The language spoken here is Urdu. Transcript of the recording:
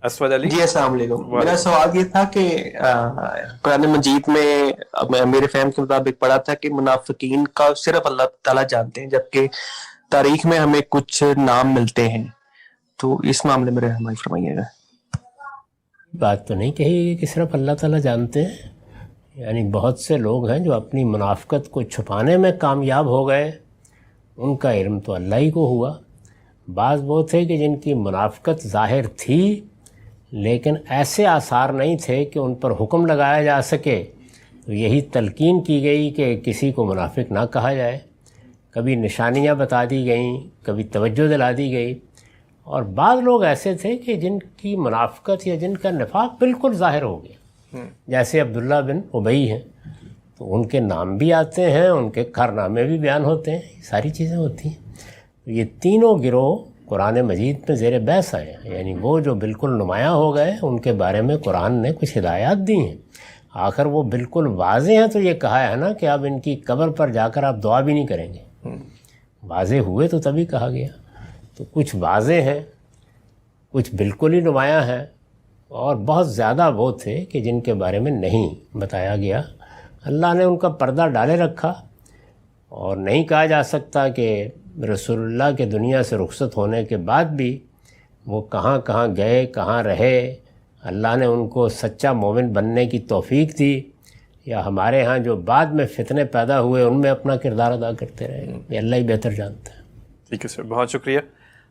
اسود علی. جی السلام علیکم. میرا سوال یہ تھا کہ قرآن مجید میں میرے فہم کے مطابق پڑھا تھا کہ منافقین کا صرف اللہ تعالیٰ جانتے ہیں، جبکہ تاریخ میں ہمیں کچھ نام ملتے ہیں، تو اس معاملے میں رہنمائی فرمائیے گا. بات تو نہیں کہی گئی کہ صرف اللہ تعالیٰ جانتے ہیں. یعنی بہت سے لوگ ہیں جو اپنی منافقت کو چھپانے میں کامیاب ہو گئے، ان کا علم تو اللہ ہی کو ہوا. بعض وہ تھے کہ جن کی منافقت ظاہر تھی لیکن ایسے آثار نہیں تھے کہ ان پر حکم لگایا جا سکے، تو یہی تلقین کی گئی کہ کسی کو منافق نہ کہا جائے. کبھی نشانیاں بتا دی گئیں، کبھی توجہ دلا دی گئی. اور بعض لوگ ایسے تھے کہ جن کی منافقت یا جن کا نفاق بالکل ظاہر ہو گیا، جیسے عبداللہ بن ابی ہیں، تو ان کے نام بھی آتے ہیں، ان کے کارنامے بھی بیان ہوتے ہیں، یہ ساری چیزیں ہوتی ہیں. یہ تینوں گروہ قرآن مجید میں زیر بحث آئے ہیں. یعنی وہ جو بالکل نمایاں ہو گئے ان کے بارے میں قرآن نے کچھ ہدایات دی ہیں. آخر وہ بالکل واضح ہیں تو یہ کہا ہے نا کہ اب ان کی قبر پر جا کر آپ دعا بھی نہیں کریں گے. واضح ہوئے تو تبھی کہا گیا. تو کچھ واضح ہیں، کچھ بالکل ہی نمایاں ہیں، اور بہت زیادہ وہ تھے کہ جن کے بارے میں نہیں بتایا گیا. اللہ نے ان کا پردہ ڈالے رکھا، اور نہیں کہا جا سکتا کہ رسول اللہ کے دنیا سے رخصت ہونے کے بعد بھی وہ کہاں کہاں گئے، کہاں رہے. اللہ نے ان کو سچا مومن بننے کی توفیق دی، یا ہمارے ہاں جو بعد میں فتنے پیدا ہوئے ان میں اپنا کردار ادا کرتے رہے. یہ اللہ ہی بہتر جانتا ہے. ٹھیک ہے سر، بہت شکریہ.